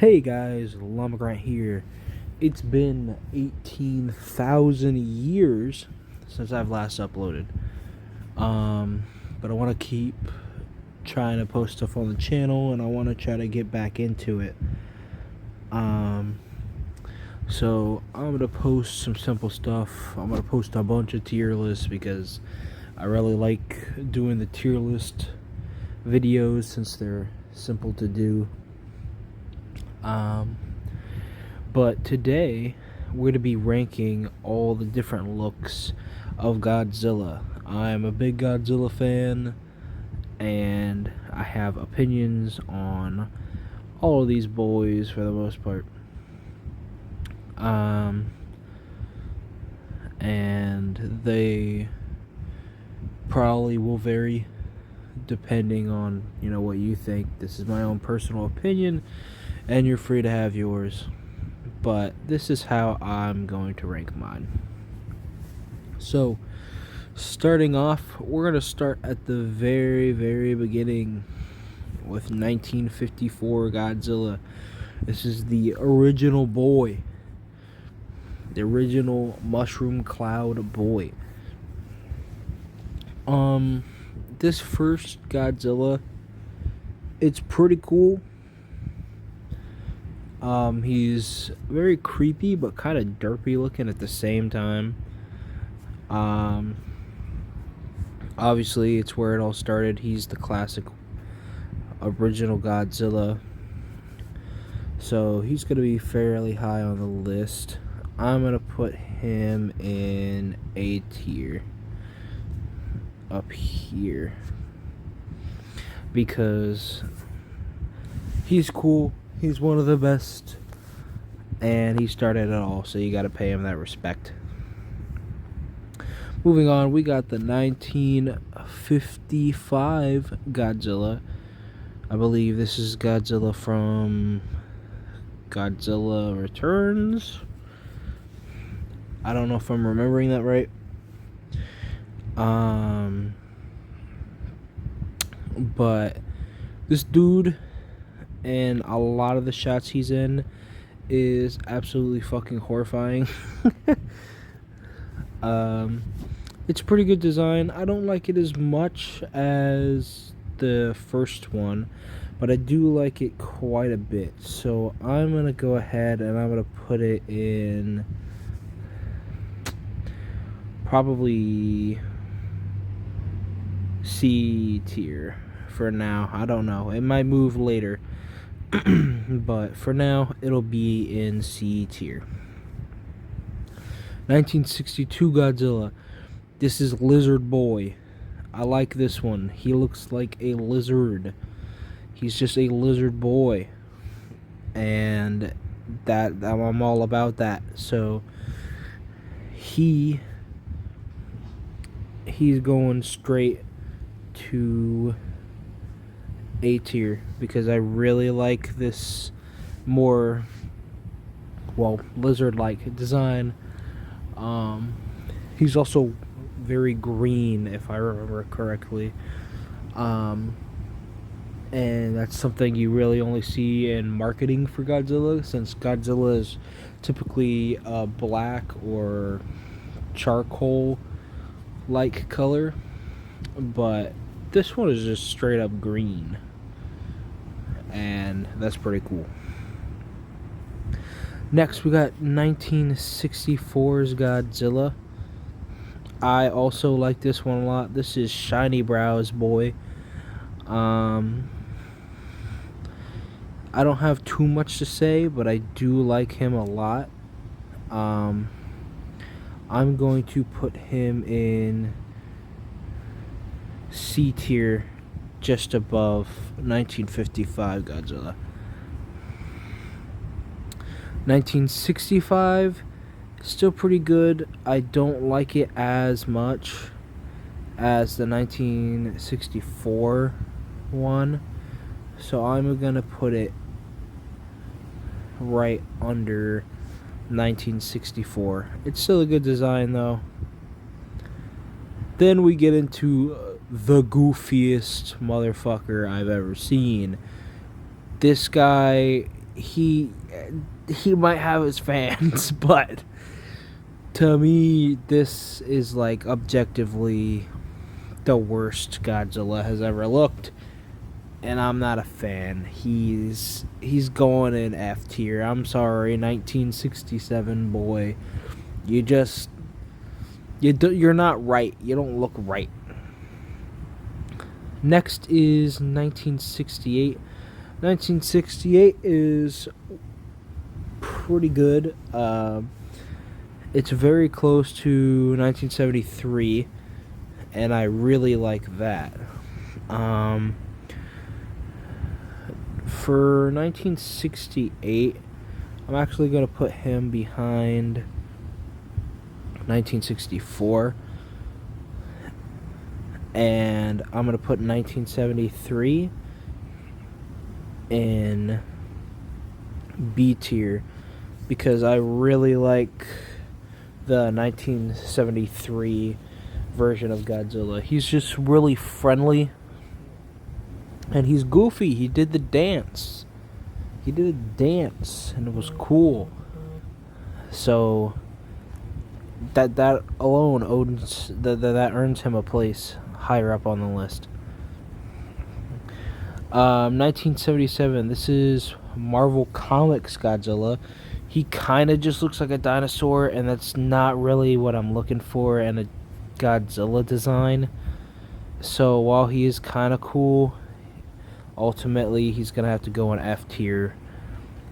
Hey guys, Llama Grant here. It's been 18,000 years since I've last uploaded. But I want to keep trying to post stuff on the channel, and I want to try to get back into it. So I'm gonna post some simple stuff. I'm gonna post a bunch of tier lists because I really like doing the tier list videos since they're simple to do. But today we're going to be ranking all the different looks of Godzilla. I'm a big Godzilla fan, and I have opinions on all of these boys for the most part. And they probably will vary depending on, what you think. This is my own personal opinion, and you're free to have yours. But this is how I'm going to rank mine. So, starting off, we're going to start at the very, very beginning with 1954 Godzilla. This is the original boy. The original Mushroom Cloud boy. This first Godzilla, it's pretty cool. He's very creepy but kind of derpy looking at the same time. Obviously, it's where it all started. He's the classic original Godzilla. So he's going to be fairly high on the list. I'm going to put him in A tier. Up here. Because he's cool. He's one of the best, and he started it all, so you gotta pay him that respect. Moving on, we got the 1955 Godzilla. I believe this is Godzilla from Godzilla Returns. I don't know if I'm remembering that right. But this dude, and a lot of the shots he's in, is absolutely fucking horrifying. It's pretty good design. I don't like it as much as the first one, but I do like it quite a bit. So I'm gonna go ahead and I'm gonna put it in probably C tier for now. I don't know. It might move later. But for now, it'll be in C tier. 1962 Godzilla. This is Lizard Boy. I like this one. He looks like a lizard. He's just a lizard boy. And I'm all about that. So he's going straight to A tier because I really like this more, lizard-like design. He's also very green, if I remember correctly. And that's something you really only see in marketing for Godzilla, since Godzilla is typically a black or charcoal-like color. But this one is just straight up green, and that's pretty cool. Next, we got 1964's Godzilla. I also like this one a lot. This is Shiny Brows Boy. I don't have too much to say, but I do like him a lot. I'm going to put him in C tier, just above 1955 Godzilla. 1965, still pretty good. I don't like it as much as the 1964 one, so I'm gonna put it right under 1964. It's still a good design though. Then we get into the goofiest motherfucker I've ever seen. This guy he might have his fans, but to me, this is like objectively the worst Godzilla has ever looked, and I'm not a fan. He's going in F tier. I'm sorry, 1967 boy. You're not right. You don't look right. Next is 1968. 1968 is pretty good. It's very close to 1973, and I really like that. For 1968, I'm actually going to put him behind 1964, and I'm going to put 1973 in B tier because I really like the 1973 version of Godzilla. He's just really friendly, and he's goofy. He did a dance, and it was cool. So that alone that earns him a place higher up on the list. 1977. This is Marvel Comics Godzilla. He kind of just looks like a dinosaur, and that's not really what I'm looking for in a Godzilla design. So while he is kind of cool, ultimately he's going to have to go in F tier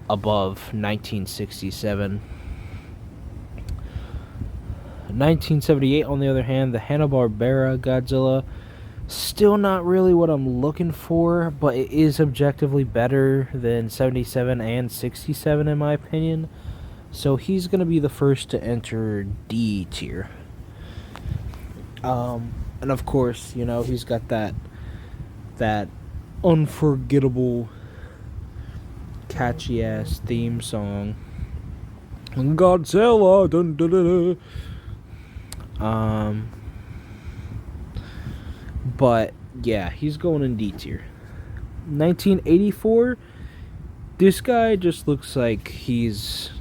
above 1967. 1978, on the other hand, the Hanna-Barbera Godzilla. Still not really what I'm looking for, but it is objectively better than 77 and 67 in my opinion. So he's going to be the first to enter D tier. And of course, he's got that unforgettable catchy ass theme song. Godzilla, dun, dun, dun, dun. But yeah, he's going in D tier. 1984, this guy just looks like he's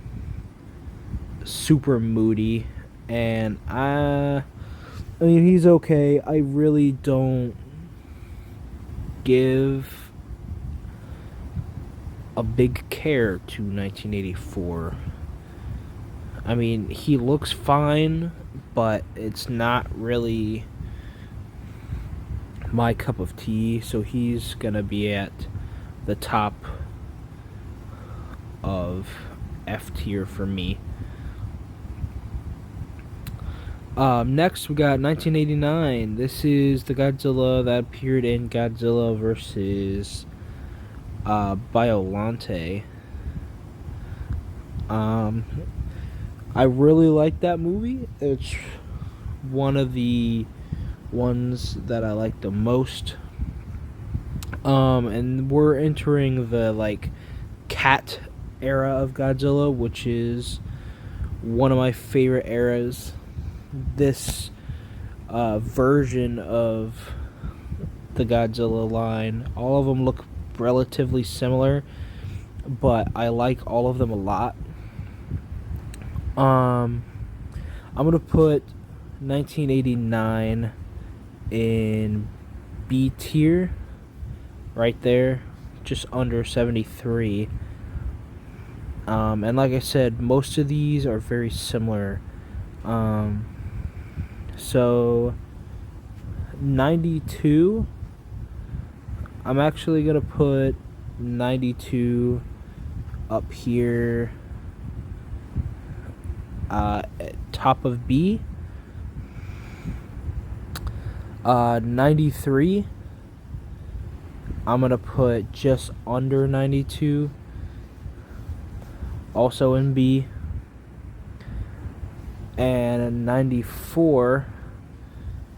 super moody, and I mean he's okay. I really don't give a big care to 1984. I mean, he looks fine, but it's not really my cup of tea, so he's gonna be at the top of F tier for me. Next we got 1989. This is the Godzilla that appeared in Godzilla vs. Biollante. I really like that movie. It's one of the ones that I like the most. And we're entering the cat era of Godzilla, which is one of my favorite eras. This version of the Godzilla line, all of them look relatively similar, but I like all of them a lot. I'm gonna put 1989 in B tier, right there, just under 73. And like I said, most of these are very similar. So 92, I'm actually gonna put 92 up here, at top of B. 93, I'm gonna put just under 92, also in B. And 94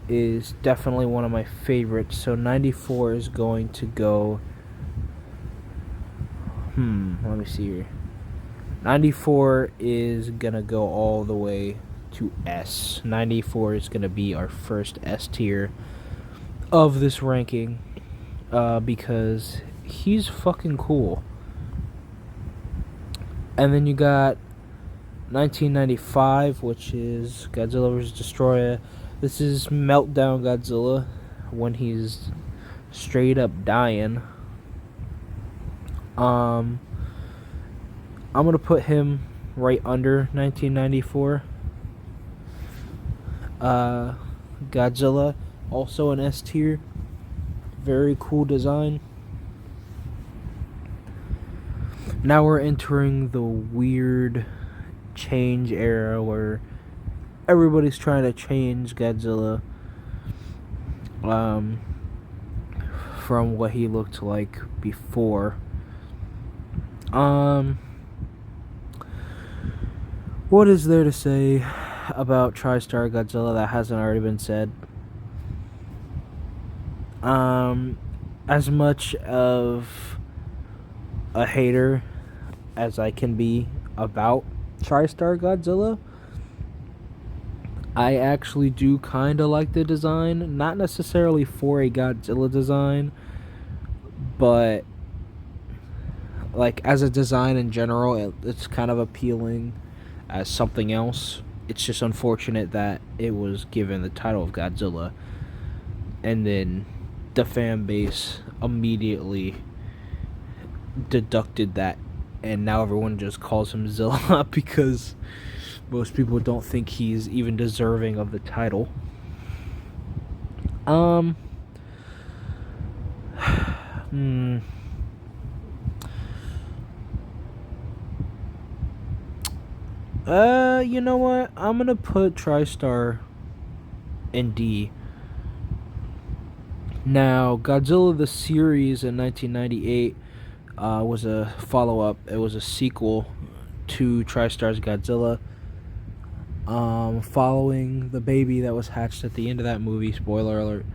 is definitely one of my favorites, so 94 is going to go, let me see here. 94 is gonna go all the way to S. 94 is gonna be our first S tier of this ranking, because he's fucking cool. And then you got 1995, which is Godzilla vs. Destroyer. This is Meltdown Godzilla when he's straight up dying. I'm gonna put him right under 1994. Godzilla, also an S tier. Very cool design. Now we're entering the weird change era where everybody's trying to change Godzilla from what he looked like before. What is there to say about TriStar Godzilla that hasn't already been said? As much of a hater as I can be about TriStar Godzilla, I actually do kind of like the design. Not necessarily for a Godzilla design, but like as a design in general, it's kind of appealing as something else. It's just unfortunate that it was given the title of Godzilla, and then the fan base immediately deducted that, and now everyone just calls him Zilla because most people don't think he's even deserving of the title. You know what? I'm gonna put TriStar in D. Now, Godzilla the series in 1998 was a follow-up. It was a sequel to TriStar's Godzilla, following the baby that was hatched at the end of that movie. Spoiler alert.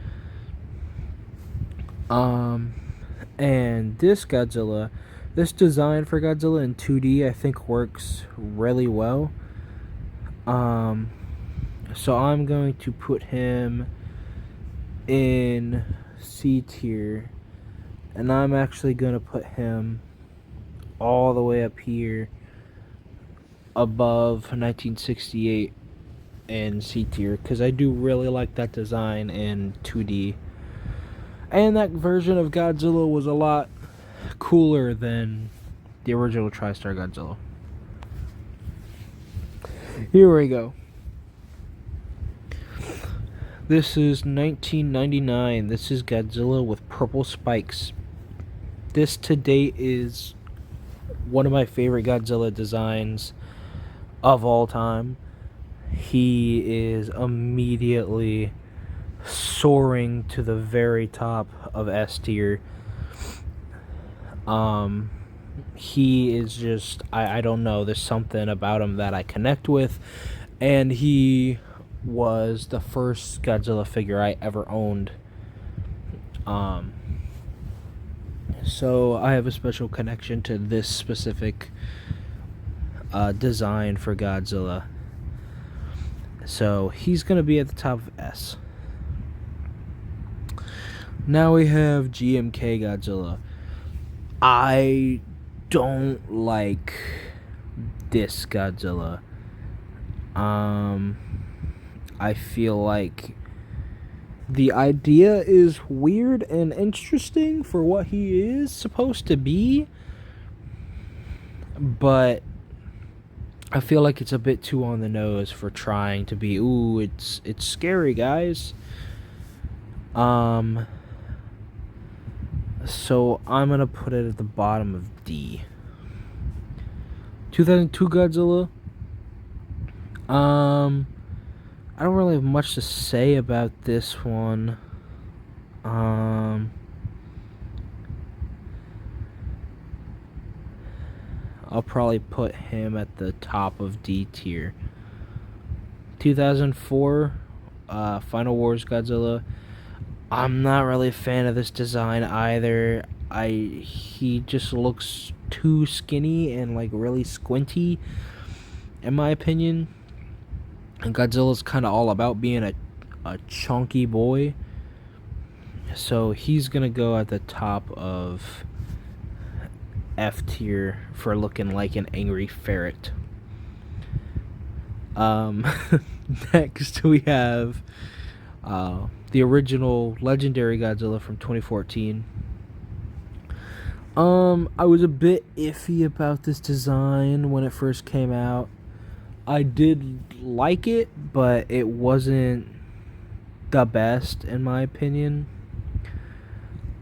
And this Godzilla, this design for Godzilla in 2D, I think works really well. So I'm going to put him in C tier, and I'm actually going to put him all the way up here above 1968 in C tier, because I do really like that design in 2D. And that version of Godzilla was a lot cooler than the original TriStar Godzilla. Here we go. This is 1999. This is Godzilla with purple spikes. This to date is one of my favorite Godzilla designs of all time. He is immediately soaring to the very top of S tier. He is just, I don't know, there's something about him that I connect with, and he was the first Godzilla figure I ever owned. So I have a special connection to this specific design for Godzilla. So he's gonna be at the top of S. Now we have GMK Godzilla. I don't like this Godzilla. I feel like the idea is weird and interesting for what he is supposed to be, but I feel like it's a bit too on the nose for trying to be, ooh, it's scary, guys. So I'm gonna put it at the bottom of D. 2002 Godzilla. I don't really have much to say about this one. I'll probably put him at the top of D tier. 2004 Final Wars Godzilla. I'm not really a fan of this design either. He just looks too skinny and like really squinty, in my opinion. And Godzilla's kind of all about being a chunky boy. So he's gonna go at the top of F tier for looking like an angry ferret. Next we have the original legendary Godzilla from 2014. I was a bit iffy about this design when it first came out. I did like it, but it wasn't the best in my opinion.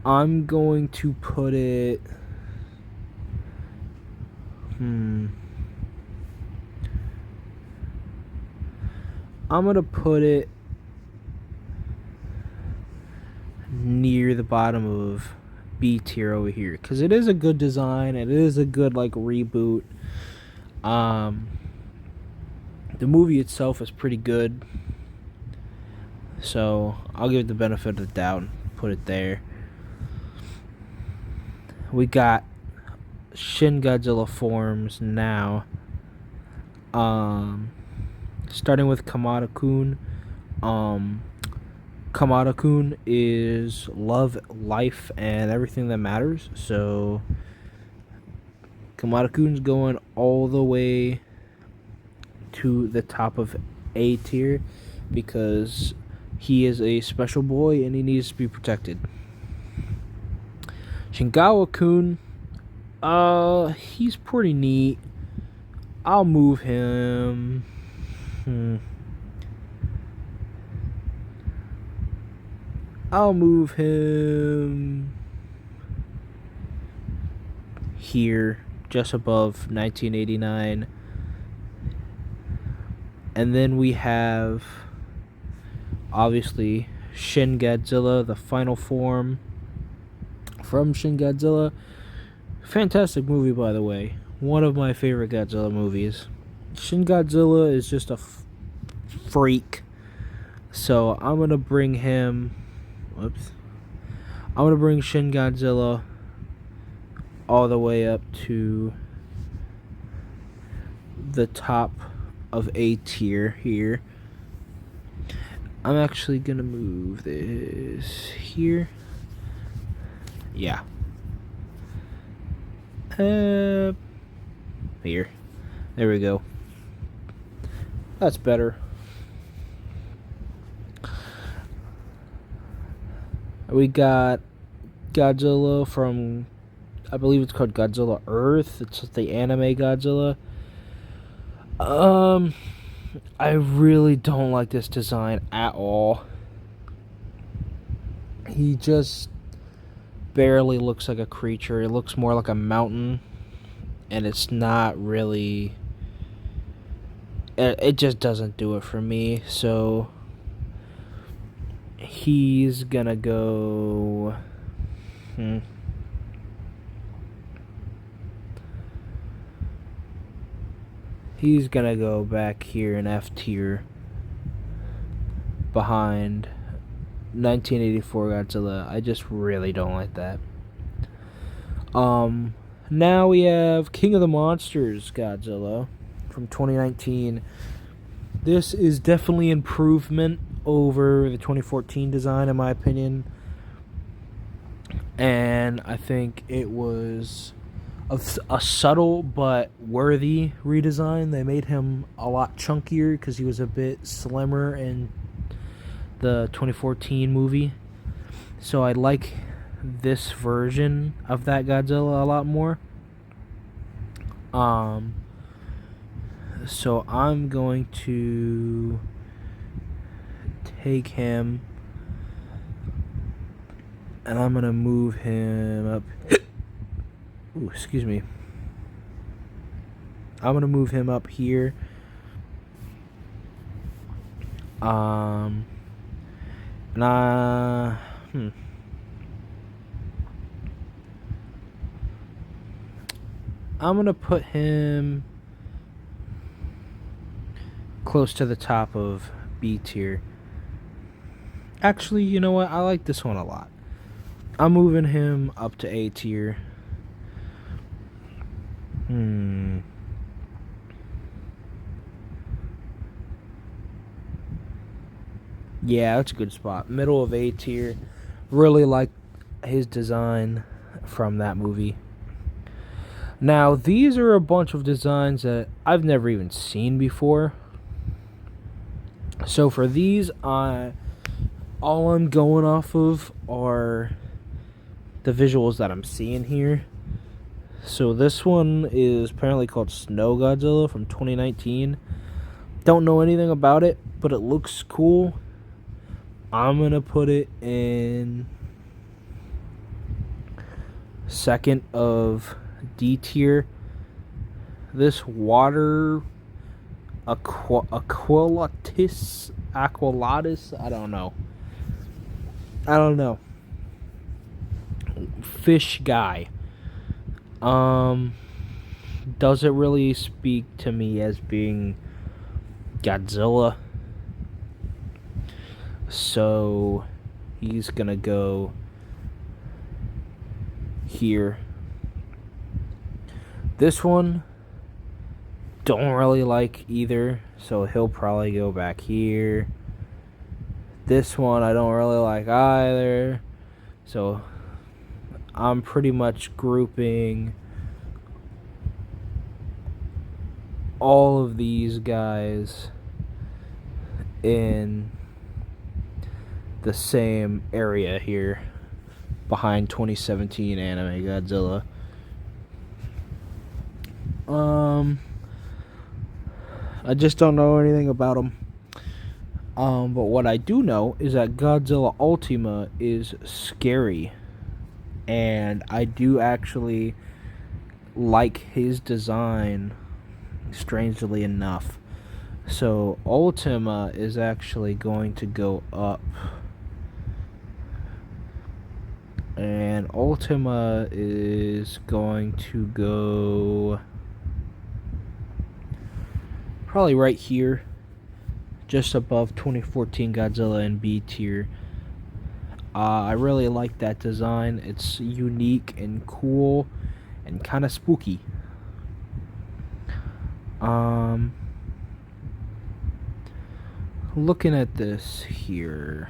I'm going to put it I'm gonna put it near the bottom of B tier over here, because it is a good design. It is a good like reboot. The movie itself is pretty good, so I'll give it the benefit of the doubt and put it there. We got Shin Godzilla forms now. Starting with Kamada-kun. Kamada-kun is love, life, and everything that matters. So Kamada-kun's going all the way to the top of A tier because he is a special boy and he needs to be protected. Shingawa-kun, he's pretty neat. I'll move him. I'll move him here, just above 1989. And then we have, obviously, Shin Godzilla, the final form from Shin Godzilla. Fantastic movie, by the way. One of my favorite Godzilla movies. Shin Godzilla is just a freak. So I'm going to bring him... I'm going to bring Shin Godzilla all the way up to the top of A tier here. I'm actually going to move this here. Yeah. Here. There we go. That's better. We got Godzilla from, I believe it's called Godzilla Earth. It's the anime Godzilla. I really don't like this design at all. He just barely looks like a creature. It looks more like a mountain, and it's not really... It just doesn't do it for me, so he's gonna go... He's gonna go back here in F tier behind 1984 Godzilla. I just really don't like that. Now we have King of the Monsters Godzilla from 2019. This is definitely improvement over the 2014 design, in my opinion. And I think it was a subtle but worthy redesign. They made him a lot chunkier because he was a bit slimmer in the 2014 movie. So I like this version of that Godzilla a lot more. So I'm going to take him and I'm going to move him up. Ooh, excuse me. I'm going to move him up here. I'm going to put him close to the top of B tier. Actually, you know what? I like this one a lot. I'm moving him up to A tier. Yeah, that's a good spot. Middle of A tier. Really like his design from that movie. Now, these are a bunch of designs that I've never even seen before. So for these, all I'm going off of are the visuals that I'm seeing here. So this one is apparently called Snow Godzilla from 2019. Don't know anything about it, but it looks cool. I'm going to put it in second of D tier. This water aqualatus, I don't know. Fish guy. Doesn't really speak to me as being Godzilla. So he's gonna go here. This one don't really like either, so he'll probably go back here. This one I don't really like either, so I'm pretty much grouping all of these guys in the same area here behind 2017 anime Godzilla. I just don't know anything about them. But what I do know is that Godzilla Ultima is scary. And I do actually like his design, strangely enough. So Ultima is actually going to go up. And Ultima is going to go probably right here, just above 2014 Godzilla in B tier. I really like that design. It's unique and cool and kind of spooky. Looking at this here,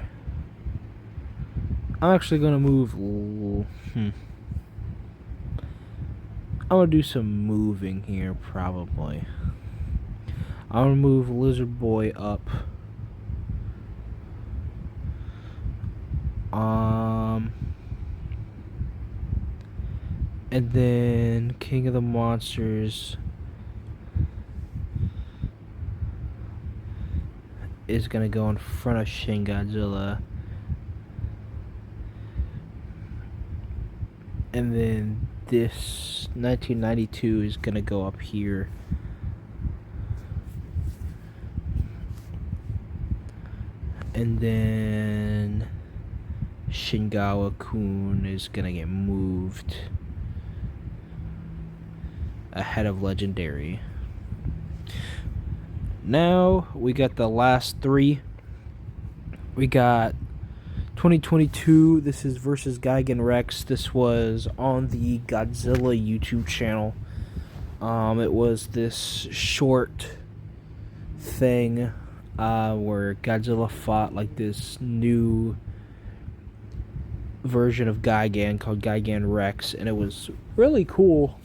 I'm actually going to move. I'm going to do some moving here, probably. I'm going to move Lizard Boy up. And then King of the Monsters is going to go in front of Shin Godzilla. And then this 1992 is going to go up here. And then Shingawa-kun is going to get moved ahead of Legendary. Now we got the last three. We got 2022. This is versus Gigan Rex. This was on the Godzilla YouTube channel. It was this short thing where Godzilla fought like this new version of Gigan called Gigan Rex, and it was really cool.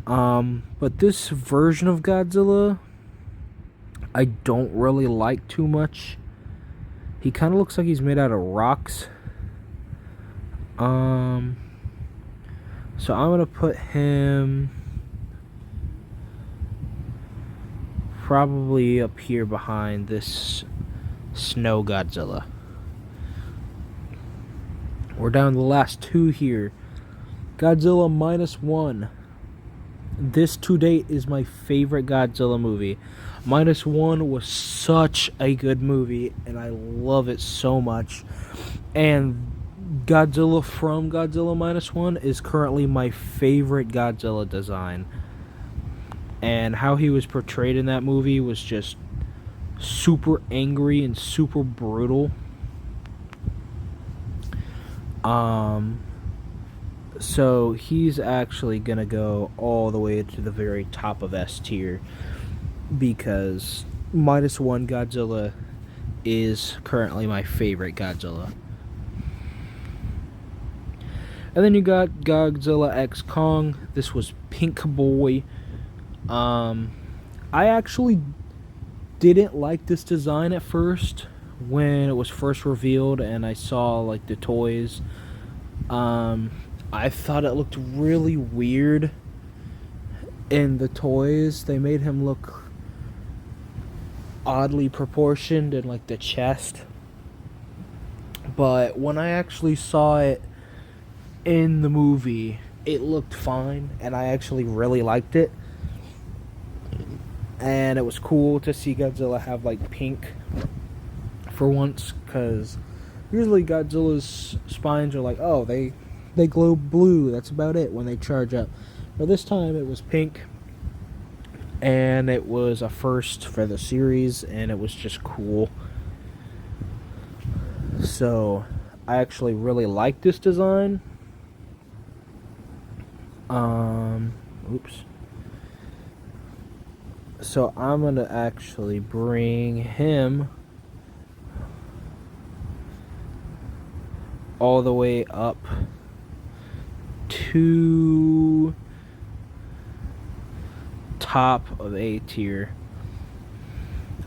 But this version of Godzilla I don't really like too much. He kind of looks like he's made out of rocks. So I'm gonna put him probably up here behind this Snow Godzilla. We're down to the last two here. Godzilla -1. This to date is my favorite Godzilla movie. -1 was such a good movie, and I love it so much. And Godzilla from Godzilla -1 is currently my favorite Godzilla design. And how he was portrayed in that movie was just super angry and super brutal. So he's actually gonna go all the way to the very top of S tier, because -1 Godzilla is currently my favorite Godzilla. And then you got Godzilla X Kong. This was Pink Boy. I actually didn't like this design at first when it was first revealed and I saw like the toys. I thought it looked really weird in the toys. They made him look oddly proportioned in like the chest. But when I actually saw it in the movie, it looked fine and I actually really liked it. And it was cool to see Godzilla have like pink for once, because usually Godzilla's spines are like, oh, they glow blue, that's about it when they charge up. But this time it was pink, and it was a first for the series, and it was just cool. So I actually really like this design. Oops. So I'm gonna actually bring him all the way up to top of A tier.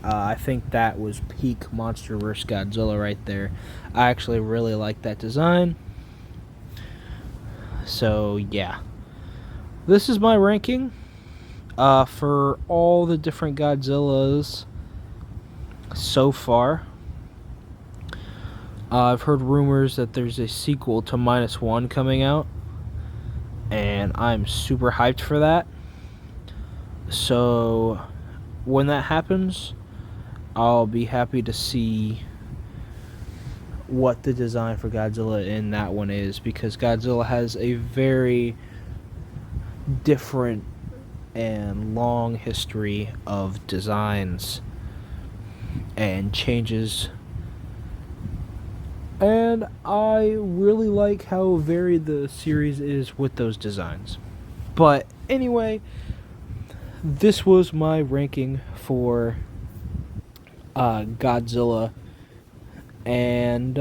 I think that was peak MonsterVerse Godzilla right there. I actually really like that design. So yeah, this is my ranking for all the different Godzillas so far. I've heard rumors that there's a sequel to -1 coming out, and I'm super hyped for that. So when that happens, I'll be happy to see what the design for Godzilla in that one is, because Godzilla has a very different and long history of designs and changes, and I really like how varied the series is with those designs. But anyway, this was my ranking for Godzilla, and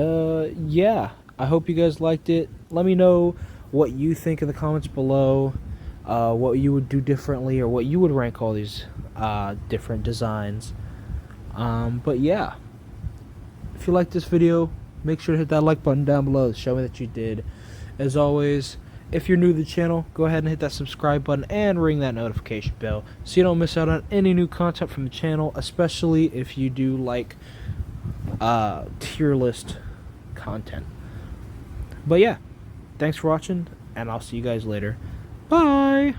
yeah, I hope you guys liked it. Let me know what you think in the comments below, what you would do differently, or what you would rank all these different designs. But yeah, if you liked this video, make sure to hit that like button down below to show me that you did. As always, if you're new to the channel, go ahead and hit that subscribe button and ring that notification bell so you don't miss out on any new content from the channel, especially if you do like tier list content. But yeah, thanks for watching, and I'll see you guys later. Bye!